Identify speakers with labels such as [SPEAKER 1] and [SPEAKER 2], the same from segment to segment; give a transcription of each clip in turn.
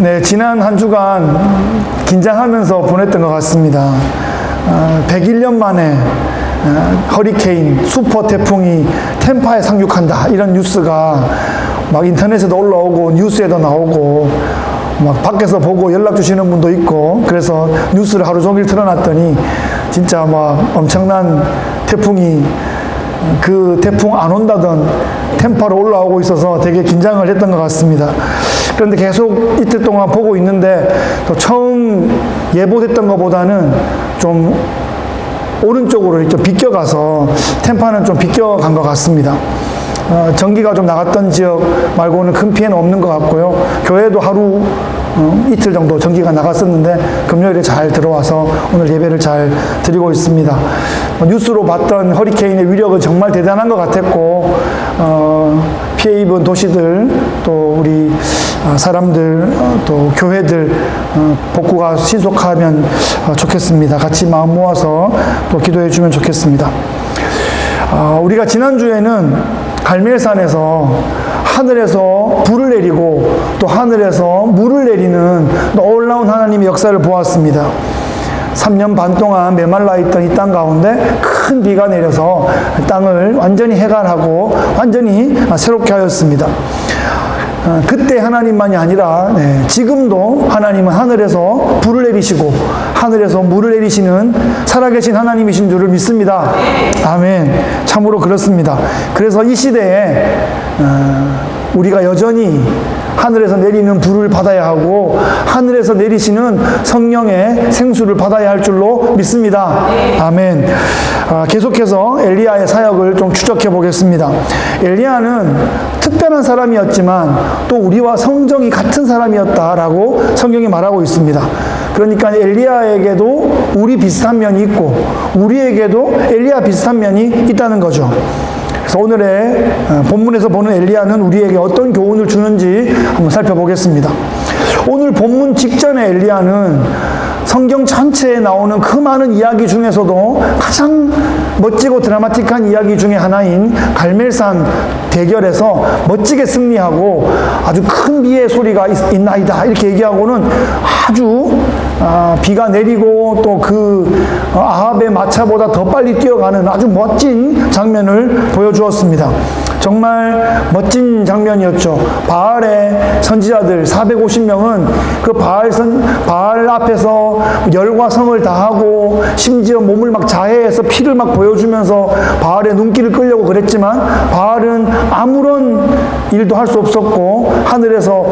[SPEAKER 1] 네, 지난 한 주간 긴장하면서 보냈던 것 같습니다. 101년 만에 허리케인, 슈퍼 태풍이 템파에 상륙한다. 이런 뉴스가 막 인터넷에도 올라오고 뉴스에도 나오고 막 밖에서 보고 연락 주시는 분도 있고, 그래서 뉴스를 하루 종일 틀어놨더니 진짜 막 엄청난 태풍이, 그 태풍 안 온다던 템파로 올라오고 있어서 되게 긴장을 했던 것 같습니다. 그런데 계속 이틀 동안 보고 있는데 또 처음 예보됐던 것보다는 좀 오른쪽으로 좀 비껴가서 템파는 좀 비껴간 것 같습니다. 전기가 좀 나갔던 지역 말고는 큰 피해는 없는 것 같고요. 교회도 하루 이틀 정도 전기가 나갔었는데 금요일에 잘 들어와서 오늘 예배를 잘 드리고 있습니다. 뉴스로 봤던 허리케인의 위력은 정말 대단한 것 같았고, 피해 입은 도시들, 또 우리 사람들, 또 교회들 복구가 신속하면 좋겠습니다. 같이 마음 모아서 또 기도해 주면 좋겠습니다. 우리가 지난주에는 갈멜산에서 하늘에서 불을 내리고 또 하늘에서 물을 내리는 놀라운 하나님의 역사를 보았습니다. 3년 반 동안 메말라 있던 이 땅 가운데 큰 비가 내려서 땅을 완전히 해갈하고 완전히 새롭게 하였습니다. 그때 하나님만이 아니라 지금도 하나님은 하늘에서 불을 내리시고 하늘에서 물을 내리시는 살아계신 하나님이신 줄을 믿습니다. 아멘. 참으로 그렇습니다. 그래서 이 시대에 우리가 여전히 하늘에서 내리는 불을 받아야 하고 하늘에서 내리시는 성령의 생수를 받아야 할 줄로 믿습니다. 아멘. 계속해서 엘리야의 사역을 좀 추적해 보겠습니다. 엘리야는 특별한 사람이었지만 또 우리와 성정이 같은 사람이었다라고 성경이 말하고 있습니다. 그러니까 엘리야에게도 우리 비슷한 면이 있고 우리에게도 엘리야 비슷한 면이 있다는 거죠. 그래서 오늘의 본문에서 보는 엘리야는 우리에게 어떤 교훈을 주는지 한번 살펴보겠습니다. 오늘 본문 직전에 엘리야는 성경 전체에 나오는 그 많은 이야기 중에서도 가장 멋지고 드라마틱한 이야기 중에 하나인 갈멜산 대결에서 멋지게 승리하고 아주 큰 비의 소리가 있나이다 이렇게 얘기하고는 아주 비가 내리고 또 그 아합의 마차보다 더 빨리 뛰어가는 아주 멋진 장면을 보여주었습니다. 정말 멋진 장면이었죠. 바알의 선지자들 450명은 그 바알 앞에서 열과 성을 다하고 심지어 몸을 막 자해해서 피를 막 보여주면서 바알의 눈길을 끌려고 그랬지만 바알은 아무런 일도 할 수 없었고 하늘에서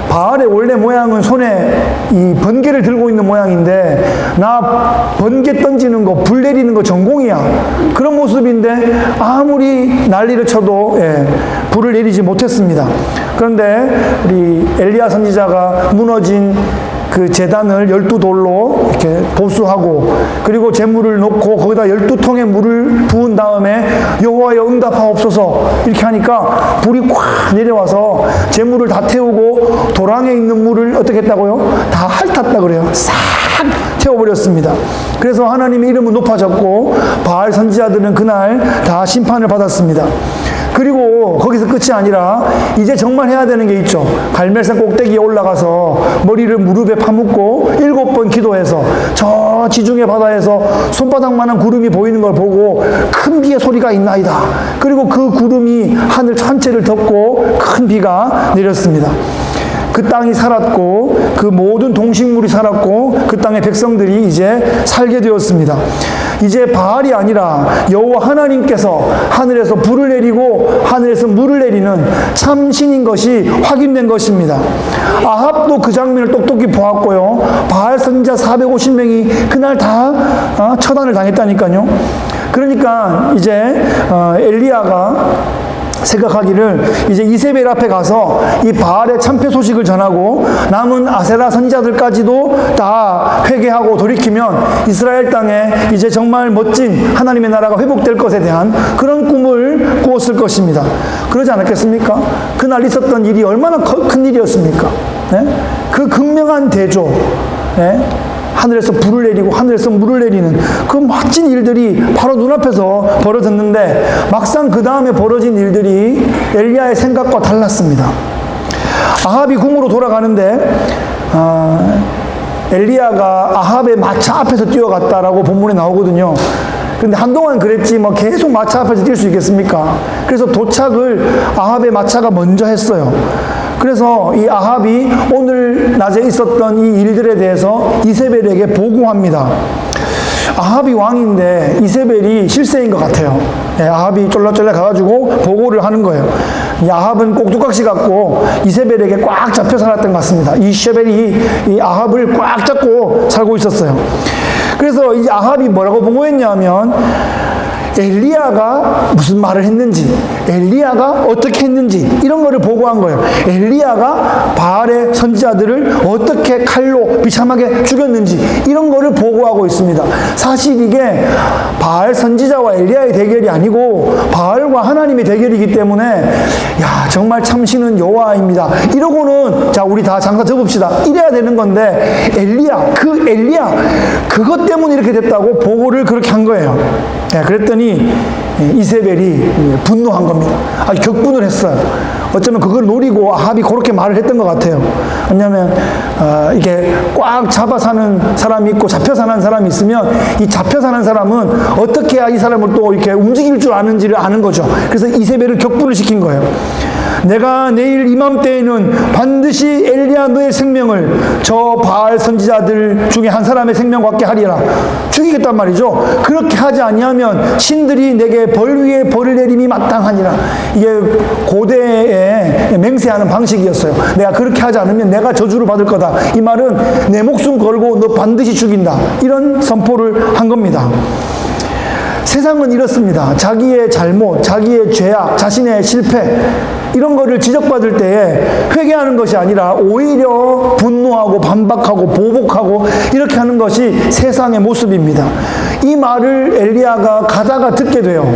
[SPEAKER 1] 바알의 원래 모양은 손에 이 번개를 들고 있는 모양인데 나 번개 던지는 거, 불 내리는 거 전공이야. 그런 모습인데 아무리 난리를 쳐도 불을 내리지 못했습니다. 그런데 우리 엘리야 선지자가 무너진 그 제단을 12돌로 이렇게 보수하고 그리고 제물을 놓고 거기다 12통의 물을 부은 다음에 여호와여 응답하옵소서 이렇게 하니까 불이 콱 내려와서 제물을 다 태우고 도랑에 있는 물을 어떻게 했다고요? 다 핥았다 그래요. 싹 태워버렸습니다. 그래서 하나님의 이름은 높아졌고 바알 선지자들은 그날 다 심판을 받았습니다. 그리고 거기서 끝이 아니라 이제 정말 해야 되는 게 있죠. 갈멜산 꼭대기에 올라가서 머리를 무릎에 파묻고 7번 기도해서 저 지중해 바다에서 손바닥만한 구름이 보이는 걸 보고 큰 비의 소리가 있나이다. 그리고 그 구름이 하늘 전체를 덮고 큰 비가 내렸습니다. 그 땅이 살았고 그 모든 동식물이 살았고 그 땅의 백성들이 이제 살게 되었습니다. 이제 바알이 아니라 여호와 하나님께서 하늘에서 불을 내리고 하늘에서 물을 내리는 참 신인 것이 확인된 것입니다. 아합도 그 장면을 똑똑히 보았고요. 바알 선지자 450명이 그날 다 처단을 당했다니까요. 그러니까 이제 엘리야가 생각하기를 이제 이세벨 앞에 가서 이 바알의 참패 소식을 전하고 남은 아세라 선지자들까지도 다 회개하고 돌이키면 이스라엘 땅에 이제 정말 멋진 하나님의 나라가 회복될 것에 대한 그런 꿈을 꾸었을 것입니다. 그러지 않았겠습니까? 그날 있었던 일이 얼마나 큰 일이었습니까? 그 극명한 대조, 하늘에서 불을 내리고 하늘에서 물을 내리는 그 멋진 일들이 바로 눈앞에서 벌어졌는데 막상 그 다음에 벌어진 일들이 엘리야의 생각과 달랐습니다. 아합이 궁으로 돌아가는데 엘리야가 아합의 마차 앞에서 뛰어갔다라고 본문에 나오거든요. 근데 한동안 그랬지 뭐 계속 마차 앞에서 뛸 수 있겠습니까? 그래서 도착을 아합의 마차가 먼저 했어요. 그래서 이 아합이 오늘 낮에 있었던 이 일들에 대해서 이세벨에게 보고합니다. 아합이 왕인데 이세벨이 실세인 것 같아요. 예, 아합이 쫄라쫄라 가가지고 보고를 하는 거예요. 이 아합은 꼭두각시 같고 이세벨에게 꽉 잡혀 살았던 것 같습니다. 이세벨이 이 아합을 꽉 잡고 살고 있었어요. 그래서 이 아합이 뭐라고 보고했냐면 엘리야가 무슨 말을 했는지, 엘리야가 어떻게 했는지 이런 거를 보고한 거예요. 엘리야가 바알의 선지자들을 어떻게 칼로 비참하게 죽였는지 이런 거를 보고하고 있습니다. 사실 이게 바알 선지자와 엘리야의 대결이 아니고 바알과 하나님의 대결이기 때문에 야 정말 참신은 여호와입니다. 이러고는 자 우리 다 장사 접읍시다 이래야 되는 건데 엘리야 그것 때문에 이렇게 됐다고 보고를 그렇게 한 거예요. 예, 그랬더니 이세벨이 분노한 겁니다. 아주 격분을 했어요. 어쩌면 그걸 노리고 아합이 그렇게 말을 했던 것 같아요. 왜냐하면 이게 꽉 잡아 사는 사람이 있고 잡혀 사는 사람이 있으면 이 잡혀 사는 사람은 어떻게 해야 이 사람을 또 이렇게 움직일 줄 아는지를 아는 거죠. 그래서 이세벨을 격분을 시킨 거예요. 내가 내일 이맘때에는 반드시 엘리야 너의 생명을 저 바알 선지자들 중에 한 사람의 생명 같게 하리라. 죽이겠단 말이죠. 그렇게 하지 아니하면 신들이 내게 벌 위에 벌을 내림이 마땅하니라. 이게 고대에 맹세하는 방식이었어요. 내가 그렇게 하지 않으면 내가 저주를 받을 거다. 이 말은 내 목숨 걸고 너 반드시 죽인다. 이런 선포를 한 겁니다. 세상은 이렇습니다. 자기의 잘못, 자기의 죄악, 자신의 실패 이런 거를 지적받을 때에 회개하는 것이 아니라 오히려 분노하고 반박하고 보복하고 이렇게 하는 것이 세상의 모습입니다. 이 말을 엘리야가 가다가 듣게 돼요.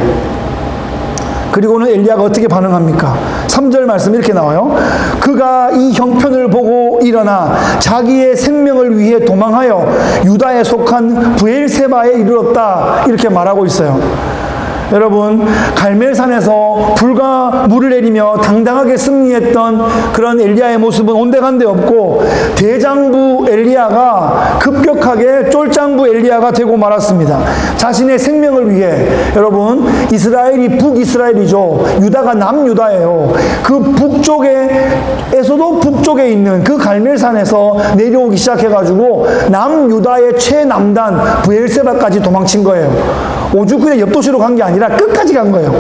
[SPEAKER 1] 그리고는 엘리야가 어떻게 반응합니까? 3절 말씀 이렇게 나와요. 그가 이 형편을 보고 일어나 자기의 생명을 위해 도망하여 유다에 속한 브엘세바에 이르렀다. 이렇게 말하고 있어요. 여러분, 갈멜산에서 불과 물을 내리며 당당하게 승리했던 그런 엘리야의 모습은 온데간데 없고 대장부 엘리야가 급격하게 쫄장부 엘리야가 되고 말았습니다. 자신의 생명을 위해 여러분 이스라엘이 북이스라엘이죠. 유다가 남유다예요. 그 북쪽에서도 북쪽에 있는 그 갈멜산에서 내려오기 시작해가지고 남유다의 최남단 브엘세바까지 도망친 거예요. 오죽 그냥 옆 도시로 간 게 아니라 끝까지 간 거예요.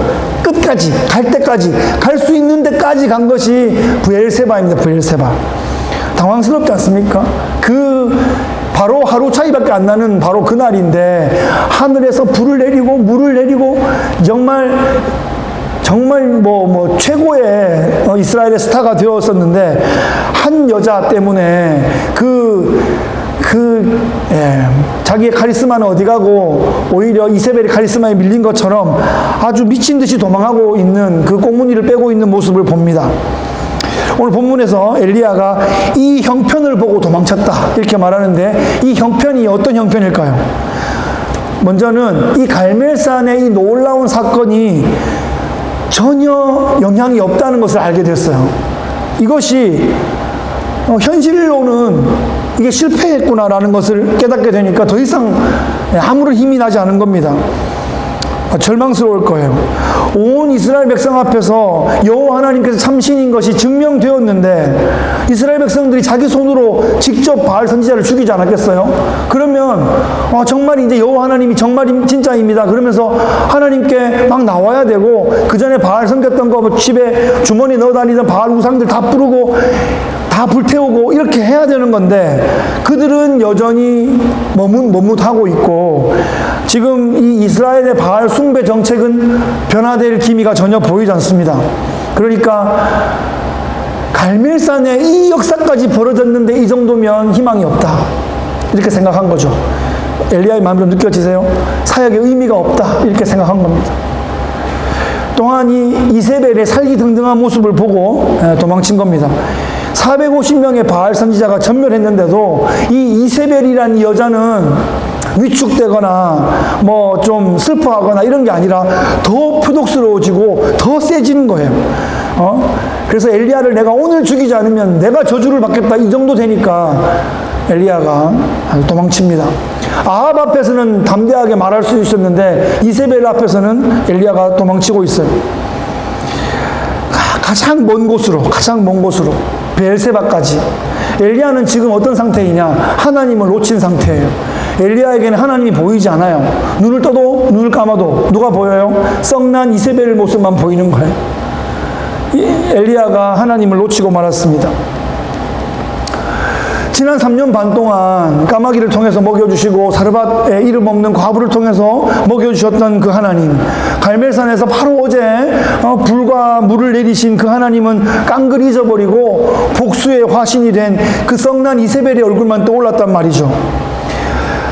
[SPEAKER 1] 끝까지 갈 때까지 갈 수 있는 데까지 간 것이 브엘세바입니다. 브엘세바. 당황스럽지 않습니까? 바로 하루 차이밖에 안 나는 바로 그날인데 하늘에서 불을 내리고 물을 내리고 정말 최고의 이스라엘의 스타가 되었었는데 한 여자 때문에 자기의 카리스마는 어디 가고 오히려 이세벨의 카리스마에 밀린 것처럼 아주 미친 듯이 도망하고 있는 그 꽁무니를 빼고 있는 모습을 봅니다. 오늘 본문에서 엘리야가 이 형편을 보고 도망쳤다 이렇게 말하는데 이 형편이 어떤 형편일까요? 먼저는 이 갈멜산의 이 놀라운 사건이 전혀 영향이 없다는 것을 알게 됐어요. 이것이 현실로는 이게 실패했구나라는 것을 깨닫게 되니까 더 이상 아무런 힘이 나지 않은 겁니다. 절망스러울 거예요. 온 이스라엘 백성 앞에서 여호와 하나님께서 참신인 것이 증명되었는데 이스라엘 백성들이 자기 손으로 직접 바알 선지자를 죽이지 않았겠어요? 그러면 정말 이제 여호와 하나님이 정말 진짜입니다. 그러면서 하나님께 막 나와야 되고 그 전에 바알 섬겼던 거 집에 주머니 넣어 다니던 바알 우상들 다 부르고 다 불태우고 이렇게 해야 되는 건데 그들은 여전히 머뭇하고 있고 지금 이 이스라엘의 바알 숭배 정책은 변화될 기미가 전혀 보이지 않습니다. 그러니까 갈멜산에 이 역사까지 벌어졌는데 이 정도면 희망이 없다 이렇게 생각한 거죠. 엘리야의 마음으로 느껴지세요? 사역의 의미가 없다 이렇게 생각한 겁니다. 또한 이 이세벨의 살기등등한 모습을 보고 도망친 겁니다. 450명의 바알 선지자가 전멸했는데도 이 이세벨이라는 여자는 위축되거나 좀 슬퍼하거나 이런 게 아니라 더 표독스러워지고 더 세지는 거예요. 그래서 엘리야를 내가 오늘 죽이지 않으면 내가 저주를 받겠다, 이 정도 되니까 엘리야가 도망칩니다. 아합 앞에서는 담대하게 말할 수 있었는데 이세벨 앞에서는 엘리야가 도망치고 있어요. 가장 먼 곳으로 베엘세바까지. 엘리야는 지금 어떤 상태이냐? 하나님을 놓친 상태예요. 엘리야에게는 하나님이 보이지 않아요. 눈을 떠도 눈을 감아도 누가 보여요? 썩난 이세벨 모습만 보이는 거예요. 엘리야가 하나님을 놓치고 말았습니다. 지난 3년 반 동안 까마귀를 통해서 먹여주시고 사르밧에 이름 없는 과부를 통해서 먹여주셨던 그 하나님, 갈멜산에서 바로 어제 불과 물을 내리신 그 하나님은 깡글 잊어버리고 복수의 화신이 된 그 썩난 이세벨의 얼굴만 떠올랐단 말이죠.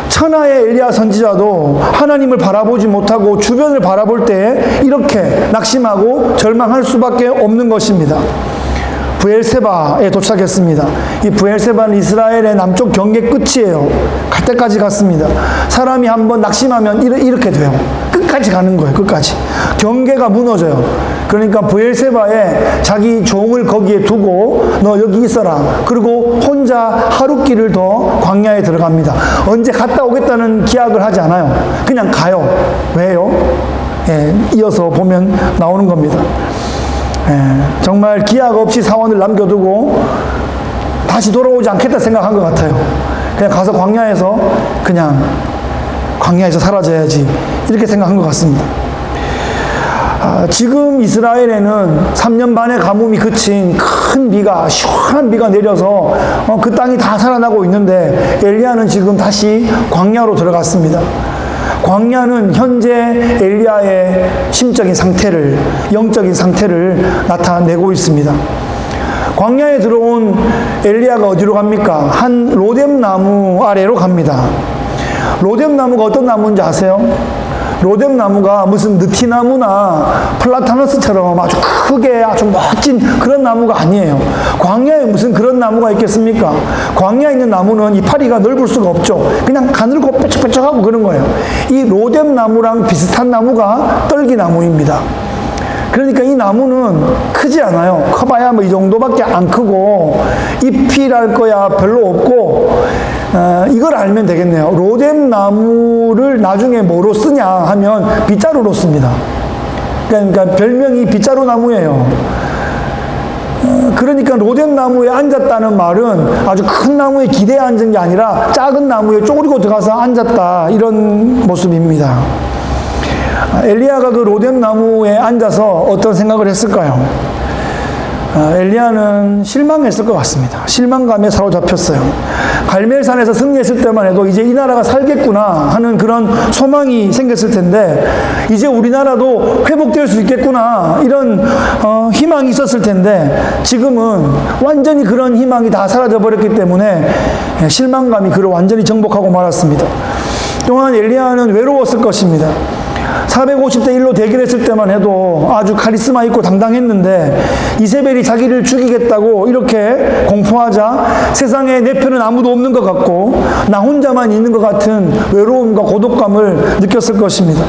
[SPEAKER 1] 천하의 엘리야 선지자도 하나님을 바라보지 못하고 주변을 바라볼 때 이렇게 낙심하고 절망할 수밖에 없는 것입니다. 브엘세바에 도착했습니다. 이 브엘세바는 이스라엘의 남쪽 경계 끝이에요. 갈 때까지 갔습니다. 사람이 한번 낙심하면 이렇게 돼요. 끝까지 가는 거예요. 끝까지. 경계가 무너져요. 그러니까 브엘세바에 자기 종을 거기에 두고 너 여기 있어라. 그리고 혼자 하루길을 더 광야에 들어갑니다. 언제 갔다 오겠다는 기약을 하지 않아요. 그냥 가요. 왜요? 이어서 보면 나오는 겁니다. 정말 기약 없이 사원을 남겨두고 다시 돌아오지 않겠다 생각한 것 같아요. 그냥 가서 광야에서 사라져야지, 이렇게 생각한 것 같습니다. 지금 이스라엘에는 3년 반의 가뭄이 그친 큰 비가, 시원한 비가 내려서 그 땅이 다 살아나고 있는데 엘리야는 지금 다시 광야로 들어갔습니다. 광야는 현재 엘리야의 심적인 상태를, 영적인 상태를 나타내고 있습니다. 광야에 들어온 엘리야가 어디로 갑니까? 한 로뎀 나무 아래로 갑니다. 로뎀 나무가 어떤 나무인지 아세요? 로뎀 나무가 무슨 느티나무나 플라타너스처럼 아주 크게 아주 멋진 그런 나무가 아니에요. 광야에 무슨 그런 나무가 있겠습니까? 광야에 있는 나무는 이파리가 넓을 수가 없죠. 그냥 가늘고 뾰족뾰족하고 그런 거예요. 이 로뎀 나무랑 비슷한 나무가 떨기나무입니다. 그러니까 이 나무는 크지 않아요. 커봐야 뭐 이 정도밖에 안 크고 잎이랄 거야 별로 없고, 이걸 알면 되겠네요. 로뎀 나무를 나중에 뭐로 쓰냐 하면 빗자루로 씁니다. 그러니까 별명이 빗자루 나무예요. 그러니까 로뎀 나무에 앉았다는 말은 아주 큰 나무에 기대에 앉은 게 아니라 작은 나무에 쪼그리고 들어가서 앉았다, 이런 모습입니다. 엘리야가 그 로뎀 나무에 앉아서 어떤 생각을 했을까요? 엘리야는 실망했을 것 같습니다. 실망감에 사로잡혔어요. 갈멜산에서 승리했을 때만 해도 이제 이 나라가 살겠구나 하는 그런 소망이 생겼을 텐데, 이제 우리나라도 회복될 수 있겠구나 이런 희망이 있었을 텐데, 지금은 완전히 그런 희망이 다 사라져 버렸기 때문에 실망감이 그를 완전히 정복하고 말았습니다. 또한 엘리야는 외로웠을 것입니다. 450대 1로 대결했을 때만 해도 아주 카리스마 있고 당당했는데, 이세벨이 자기를 죽이겠다고 이렇게 공포하자 세상에 내 편은 아무도 없는 것 같고 나 혼자만 있는 것 같은 외로움과 고독감을 느꼈을 것입니다.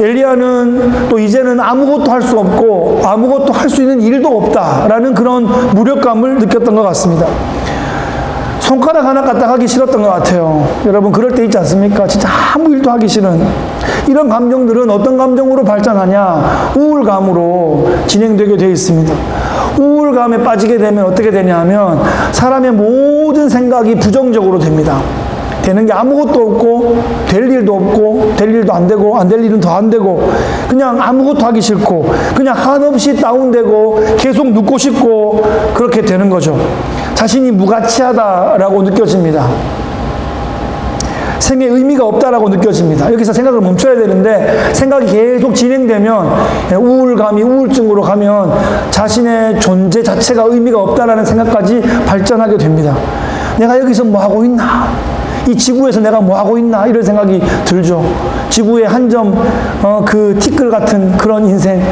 [SPEAKER 1] 엘리야는 또 이제는 아무것도 할 수 없고 아무것도 할 수 있는 일도 없다라는 그런 무력감을 느꼈던 것 같습니다. 손가락 하나 까딱 하기 싫었던 것 같아요. 여러분 그럴 때 있지 않습니까? 진짜 아무 일도 하기 싫은 이런 감정들은 어떤 감정으로 발전하냐? 우울감으로 진행되게 되어 있습니다. 우울감에 빠지게 되면 어떻게 되냐 하면 사람의 모든 생각이 부정적으로 됩니다. 되는 게 아무것도 없고 될 일도 없고 될 일도 안 되고 안 될 일은 더 안 되고 그냥 아무것도 하기 싫고 그냥 한없이 다운되고 계속 눕고 싶고 그렇게 되는 거죠. 자신이 무가치하다라고 느껴집니다. 생에 의미가 없다라고 느껴집니다. 여기서 생각을 멈춰야 되는데 생각이 계속 진행되면 우울감이 우울증으로 가면 자신의 존재 자체가 의미가 없다라는 생각까지 발전하게 됩니다. 내가 여기서 뭐 하고 있나? 이 지구에서 내가 뭐 하고 있나? 이런 생각이 들죠. 지구의 한 점, 그 티끌 같은 그런 인생.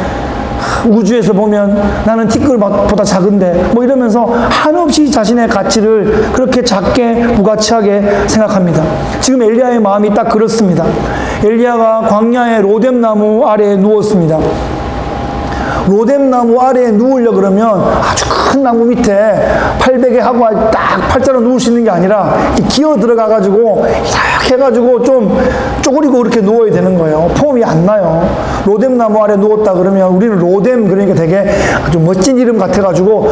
[SPEAKER 1] 우주에서 보면 나는 티끌보다 작은데 뭐 이러면서 한없이 자신의 가치를 그렇게 작게 무가치하게 생각합니다. 지금 엘리야의 마음이 딱 그렇습니다. 엘리야가 광야의 로뎀 나무 아래에 누웠습니다. 로뎀나무 아래에 누우려 그러면 아주 큰 나무 밑에 팔베개 하고 딱 팔자로 누울 수 있는 게 아니라 기어 들어가가지고 이렇게 해가지고 좀 쪼그리고 그렇게 누워야 되는 거예요. 폼이 안 나요. 로뎀나무 아래 누웠다 그러면 우리는 로뎀 그러니까 되게 아주 멋진 이름 같아가지고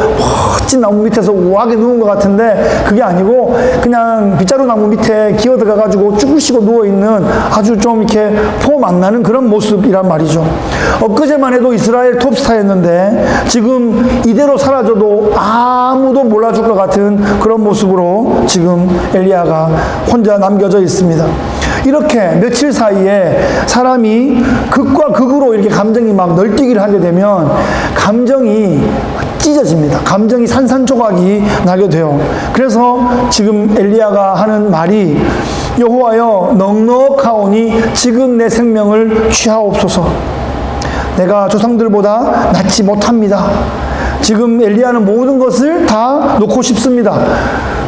[SPEAKER 1] 멋진 나무 밑에서 우아하게 누운 것 같은데 그게 아니고 그냥 빗자루 나무 밑에 기어 들어가가지고 쭈그리시고 누워있는 아주 좀 이렇게 폼 안 나는 그런 모습이란 말이죠. 엊그제만 해도 이스라엘 톱스타였는데 지금 이대로 사라져도 아무도 몰라줄 것 같은 그런 모습으로 지금 엘리야가 혼자 남겨져 있습니다. 이렇게 며칠 사이에 사람이 극과 극으로 이렇게 감정이 막 널뛰기를 하게 되면 감정이 찢어집니다. 감정이 산산조각이 나게 돼요. 그래서 지금 엘리야가 하는 말이 여호와여 넉넉하오니 지금 내 생명을 취하옵소서. 내가 조상들보다 낫지 못합니다. 지금 엘리야는 모든 것을 다 놓고 싶습니다.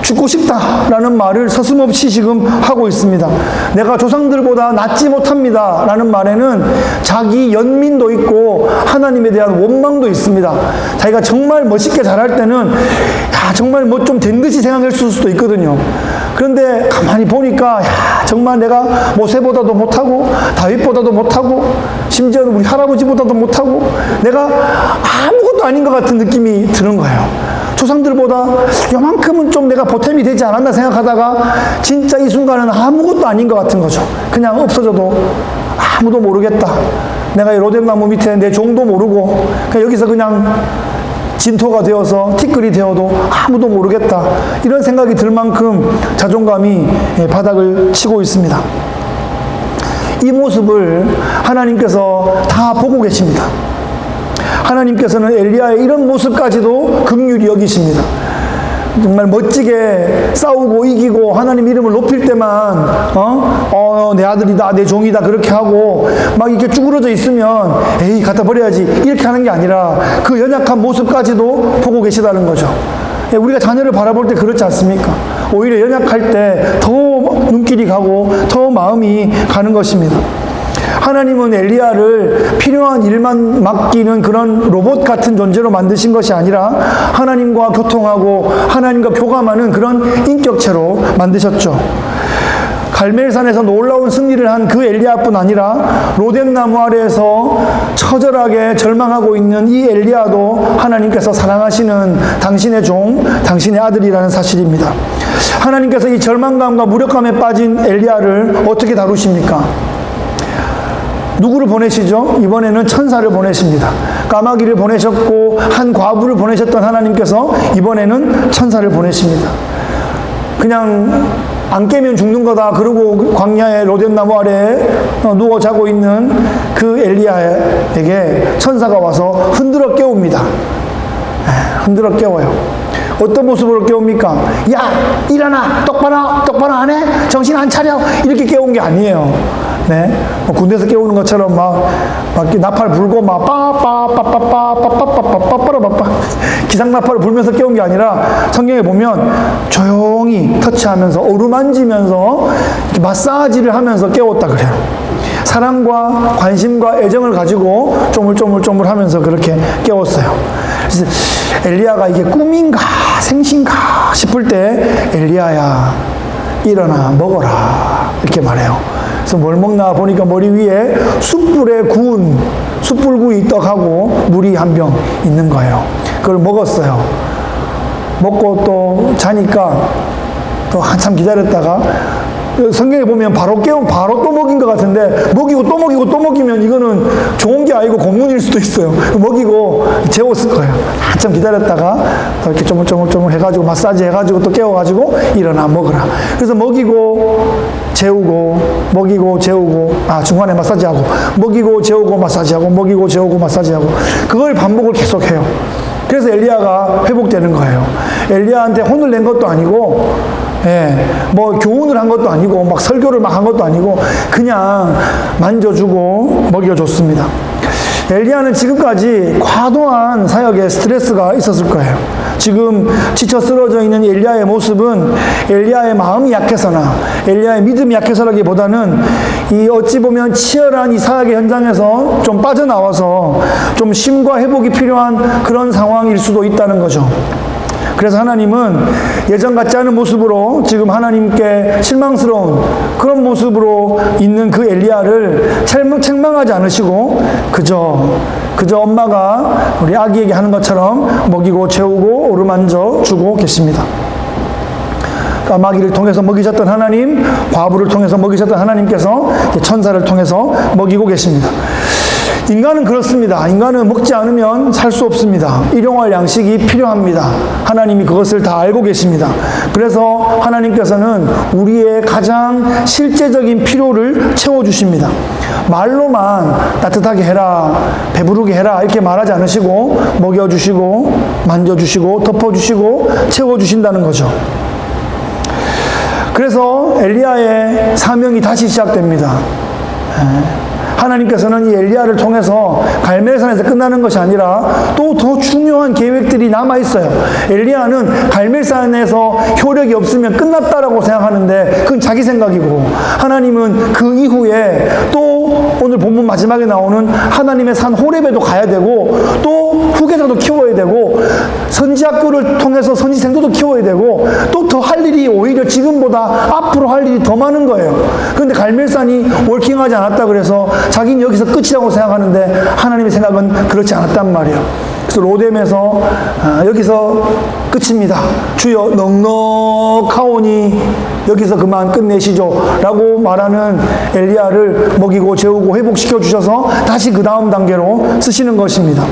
[SPEAKER 1] 죽고 싶다라는 말을 서슴없이 지금 하고 있습니다. 내가 조상들보다 낫지 못합니다 라는 말에는 자기 연민도 있고 하나님에 대한 원망도 있습니다. 자기가 정말 멋있게 잘할 때는 정말 뭐 좀 된 듯이 생각할 수도 있거든요. 그런데 가만히 보니까 정말 내가 모세보다도 못하고 다윗보다도 못하고 심지어는 우리 할아버지보다도 못하고 내가 아무것도 아닌 것 같은 느낌이 드는 거예요. 조상들보다 요만큼은 좀 내가 보탬이 되지 않았나 생각하다가 진짜 이 순간은 아무것도 아닌 것 같은 거죠. 그냥 없어져도 아무도 모르겠다. 내가 이 로뎀나무 밑에 내 종도 모르고 그냥 여기서 그냥 진토가 되어서 티끌이 되어도 아무도 모르겠다. 이런 생각이 들 만큼 자존감이 바닥을 치고 있습니다. 이 모습을 하나님께서 다 보고 계십니다. 하나님께서는 엘리야의 이런 모습까지도 긍휼히 여기십니다. 정말 멋지게 싸우고 이기고 하나님 이름을 높일 때만 내 아들이다 내 종이다 그렇게 하고 막 이렇게 쭈그러져 있으면 에이 갖다 버려야지 이렇게 하는 게 아니라 그 연약한 모습까지도 보고 계시다는 거죠. 우리가 자녀를 바라볼 때 그렇지 않습니까? 오히려 연약할 때 더 눈길이 가고 더 마음이 가는 것입니다. 하나님은 엘리야를 필요한 일만 맡기는 그런 로봇 같은 존재로 만드신 것이 아니라 하나님과 교통하고 하나님과 교감하는 그런 인격체로 만드셨죠. 갈멜산에서 놀라운 승리를 한 그 엘리야뿐 아니라 로뎀나무 아래에서 처절하게 절망하고 있는 이 엘리야도 하나님께서 사랑하시는 당신의 종, 당신의 아들이라는 사실입니다. 하나님께서 이 절망감과 무력감에 빠진 엘리야를 어떻게 다루십니까? 누구를 보내시죠? 이번에는 천사를 보내십니다. 까마귀를 보내셨고 한 과부를 보내셨던 하나님께서 이번에는 천사를 보내십니다. 그냥 안 깨면 죽는 거다 그러고 광야의 로뎀나무 아래에 누워 자고 있는 그 엘리야에게 천사가 와서 흔들어 깨웁니다. 흔들어 깨워요. 어떤 모습으로 깨웁니까? 야 일어나 똑바로 안 해? 정신 안 차려? 이렇게 깨운 게 아니에요. 네, 군대에서 깨우는 것처럼 막 나팔 불고 막 빠빠빠빠빠빠빠빠빠빠빠 기상나팔을 불면서 깨운 게 아니라 성경에 보면 조용히 터치하면서 어루만지면서 마사지를 하면서 깨웠다 그래요. 사랑과 관심과 애정을 가지고 쪼물쪼물쪼물 하면서 그렇게 깨웠어요. 그래서 엘리야가 이게 꿈인가 생신가 싶을 때 엘리야야 일어나 먹어라 이렇게 말해요. 그래서 뭘 먹나 보니까 머리 위에 숯불에 구운 숯불구이 떡하고 물이 한 병 있는 거예요. 그걸 먹었어요. 먹고 또 자니까 또 한참 기다렸다가 성경에 보면 바로 또 먹인 것 같은데 먹이고 또 먹이고 또 먹이면 이거는 좋은 게 아니고 공문일 수도 있어요. 먹이고 재웠을 거예요. 한참 기다렸다가 또 이렇게 쪼물쪼물 해가지고 마사지 해가지고 또 깨워가지고 일어나 먹으라. 그래서 먹이고 재우고 먹이고 재우고 중간에 마사지하고 먹이고 재우고 마사지하고 먹이고 재우고 마사지하고 그걸 반복을 계속해요. 그래서 엘리야가 회복되는 거예요. 엘리야한테 혼을 낸 것도 아니고 뭐 교훈을 한 것도 아니고 막 설교를 막 한 것도 아니고 그냥 만져주고 먹여줬습니다. 엘리야는 지금까지 과도한 사역에 스트레스가 있었을 거예요. 지금 지쳐 쓰러져 있는 엘리야의 모습은 엘리야의 마음이 약해서나 엘리야의 믿음이 약해서라기보다는 이 어찌 보면 치열한 이 사역의 현장에서 좀 빠져나와서 좀 쉼과 회복이 필요한 그런 상황일 수도 있다는 거죠. 그래서 하나님은 예전 같지 않은 모습으로 지금 하나님께 실망스러운 그런 모습으로 있는 그 엘리야를 책망하지 않으시고 그저 엄마가 우리 아기에게 하는 것처럼 먹이고 재우고 어루만져 주고 계십니다. 까마귀를 통해서 먹이셨던 하나님, 과부를 통해서 먹이셨던 하나님께서 천사를 통해서 먹이고 계십니다. 인간은 그렇습니다. 인간은 먹지 않으면 살 수 없습니다. 일용할 양식이 필요합니다. 하나님이 그것을 다 알고 계십니다. 그래서 하나님께서는 우리의 가장 실제적인 필요를 채워주십니다. 말로만 따뜻하게 해라, 배부르게 해라 이렇게 말하지 않으시고 먹여주시고 만져주시고 덮어주시고 채워주신다는 거죠. 그래서 엘리야의 사명이 다시 시작됩니다. 하나님께서는 이 엘리야를 통해서 갈멜산에서 끝나는 것이 아니라 또 더 중요한 계획들이 남아있어요. 엘리야는 갈멜산에서 효력이 없으면 끝났다라고 생각하는데 그건 자기 생각이고, 하나님은 그 이후에 또 오늘 본문 마지막에 나오는 하나님의 산 호렙에도 가야 되고, 또 후계자도 키워야 되고, 선지학교를 통해서 선지생도도 키워야 되고, 또 더 할 일이 오히려 지금보다 앞으로 할 일이 더 많은 거예요. 그런데 갈멜산이 월킹하지 않았다 그래서 자기는 여기서 끝이라고 생각하는데 하나님의 생각은 그렇지 않았단 말이에요. 그래서 로뎀에서 여기서 끝입니다. 주여 넉넉하오니 여기서 그만 끝내시죠 라고 말하는 엘리야를 먹이고 재우고 회복시켜 주셔서 다시 그 다음 단계로 쓰시는 것입니다.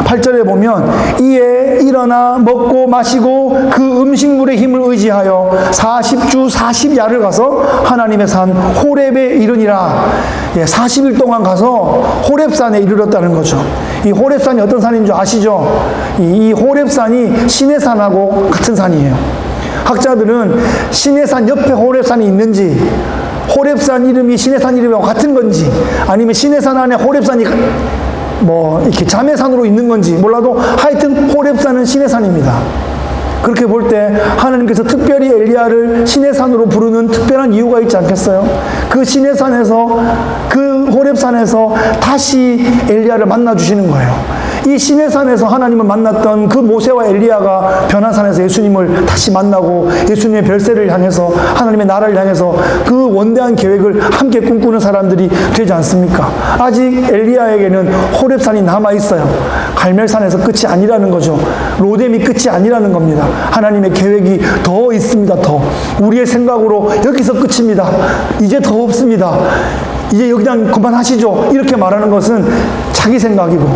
[SPEAKER 1] 8절에 보면 이에 일어나 먹고 마시고 그 음식물의 힘을 의지하여 40주 40야를 가서 하나님의 산 호렙에 이르니라. 40일 동안 가서 호렙산에 이르렀다는 거죠. 이 호렙산이 어떤 산인 줄 아시죠? 이 호렙산이 시내산하고 같은 산이에요. 학자들은 시내산 옆에 호렙산이 있는지, 호렙산 이름이 시내산 이름하고 같은 건지, 아니면 시내산 안에 호렙산이 이렇게 자매산으로 있는 건지 몰라도 하여튼 호렙산은 시내산입니다. 그렇게 볼 때 하나님께서 특별히 엘리야를 시내산으로 부르는 특별한 이유가 있지 않겠어요? 그 시내산에서, 그 호렙산에서 다시 엘리야를 만나주시는 거예요. 이 시내산에서 하나님을 만났던 그 모세와 엘리야가 변화산에서 예수님을 다시 만나고 예수님의 별세를 향해서 하나님의 나라를 향해서 그 원대한 계획을 함께 꿈꾸는 사람들이 되지 않습니까? 아직 엘리야에게는 호렙산이 남아있어요. 갈멜산에서 끝이 아니라는 거죠. 로뎀이 끝이 아니라는 겁니다. 하나님의 계획이 더 있습니다. 더. 우리의 생각으로 여기서 끝입니다. 이제 더 없습니다. 이제 여기 그냥 그만하시죠. 이렇게 말하는 것은 자기 생각이고,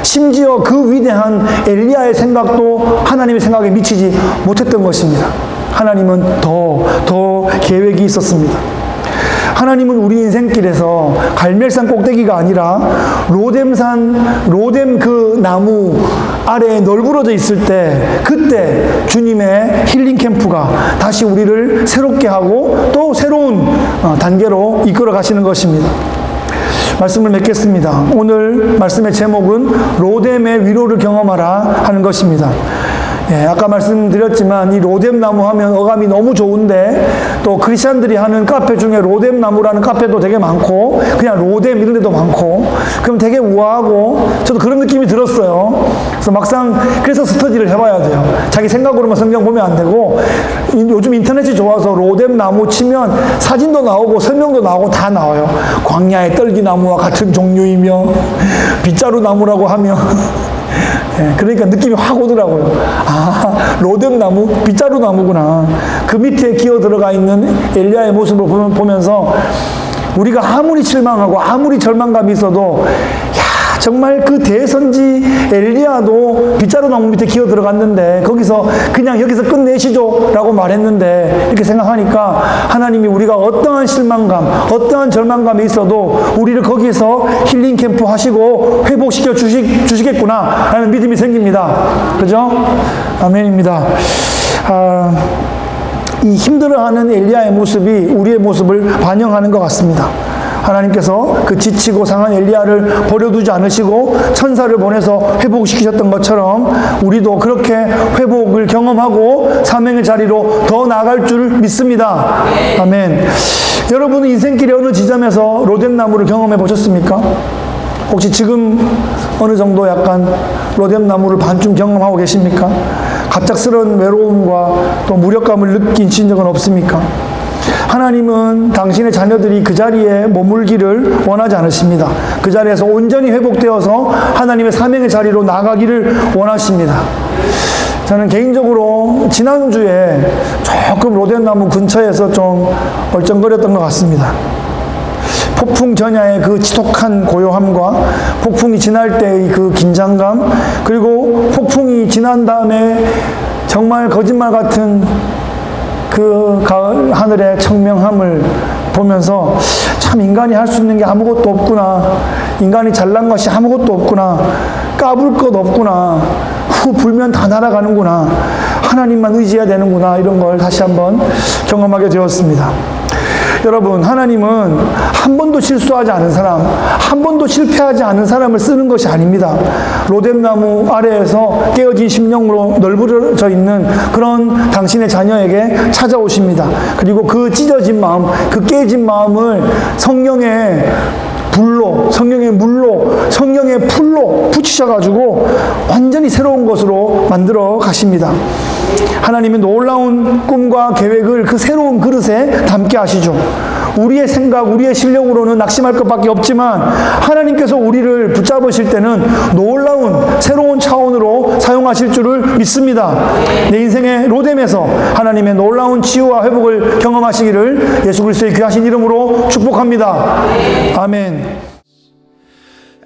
[SPEAKER 1] 심지어 그 위대한 엘리야의 생각도 하나님의 생각에 미치지 못했던 것입니다. 하나님은 더 계획이 있었습니다. 하나님은 우리 인생길에서 갈멜산 꼭대기가 아니라 로뎀 그 나무 아래에 널브러져 있을 때, 그때 주님의 힐링 캠프가 다시 우리를 새롭게 하고 또 새로운 단계로 이끌어 가시는 것입니다. 말씀을 맺겠습니다. 오늘 말씀의 제목은 로뎀의 위로를 경험하라 하는 것입니다. 아까 말씀드렸지만 이 로뎀 나무 하면 어감이 너무 좋은데, 또 크리스찬들이 하는 카페 중에 로뎀 나무라는 카페도 되게 많고 그냥 로뎀 이런 데도 많고, 그럼 되게 우아하고 저도 그런 느낌이 들었어요. 그래서 막상 그래서 스터디를 해봐야 돼요. 자기 생각으로만 성경 보면 안 되고, 요즘 인터넷이 좋아서 로뎀 나무 치면 사진도 나오고 설명도 나오고 다 나와요. 광야의 떨기나무와 같은 종류이며 빗자루 나무라고 하며 그러니까 느낌이 확 오더라고요. 로뎀 나무, 빗자루 나무구나. 그 밑에 기어 들어가 있는 엘리야의 모습을 보면서 우리가 아무리 실망하고 아무리 절망감이 있어도, 정말 그 대선지 엘리야도 빗자루 나무 밑에 기어 들어갔는데 거기서 그냥 여기서 끝내시죠 라고 말했는데, 이렇게 생각하니까 하나님이 우리가 어떠한 실망감, 어떠한 절망감이 있어도 우리를 거기서 힐링 캠프 하시고 회복시켜 주시겠구나 라는 믿음이 생깁니다. 그죠? 아멘입니다. 이 힘들어하는 엘리야의 모습이 우리의 모습을 반영하는 것 같습니다. 하나님께서 그 지치고 상한 엘리야를 버려두지 않으시고 천사를 보내서 회복시키셨던 것처럼 우리도 그렇게 회복을 경험하고 사명의 자리로 더 나아갈 줄 믿습니다. 아멘. 여러분은 인생길의 어느 지점에서 로뎀나무를 경험해 보셨습니까? 혹시 지금 어느 정도 약간 로뎀나무를 반쯤 경험하고 계십니까? 갑작스러운 외로움과 또 무력감을 느끼신 적은 없습니까? 하나님은 당신의 자녀들이 그 자리에 머물기를 원하지 않으십니다. 그 자리에서 온전히 회복되어서 하나님의 사명의 자리로 나가기를 원하십니다. 저는 개인적으로 지난주에 조금 로뎀나무 근처에서 좀 얼쩡거렸던 것 같습니다. 폭풍 전야의 그 지독한 고요함과 폭풍이 지날 때의 그 긴장감, 그리고 폭풍이 지난 다음에 정말 거짓말 같은 그 가을 하늘의 청명함을 보면서 참 인간이 할 수 있는 게 아무것도 없구나, 인간이 잘난 것이 아무것도 없구나, 까불 것 없구나, 후 불면 다 날아가는구나, 하나님만 의지해야 되는구나, 이런 걸 다시 한번 경험하게 되었습니다. 여러분, 하나님은 한 번도 실수하지 않은 사람, 한 번도 실패하지 않은 사람을 쓰는 것이 아닙니다. 로뎀나무 아래에서 깨어진 심령으로 널브러져 있는 그런 당신의 자녀에게 찾아오십니다. 그리고 그 찢어진 마음, 그 깨진 마음을 성령의 불로, 성령의 물로, 성령의 풀로 붙이셔가지고 완전히 새로운 것으로 만들어 가십니다. 하나님의 놀라운 꿈과 계획을 그 새로운 그릇에 담게 하시죠. 우리의 생각, 우리의 실력으로는 낙심할 것밖에 없지만 하나님께서 우리를 붙잡으실 때는 놀라운 새로운 차원으로 사용하실 줄을 믿습니다. 내 인생의 로뎀에서 하나님의 놀라운 치유와 회복을 경험하시기를 예수 그리스도의 귀하신 이름으로 축복합니다. 아멘.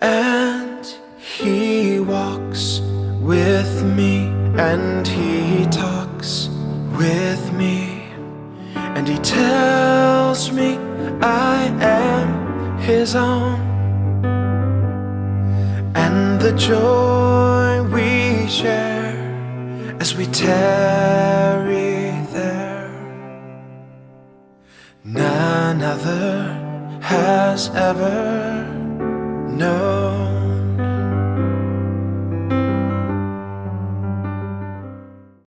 [SPEAKER 2] And he walks with me, and he talks with me, and he tells me I am his own, and the joy we share as we tarry there, none other has ever known.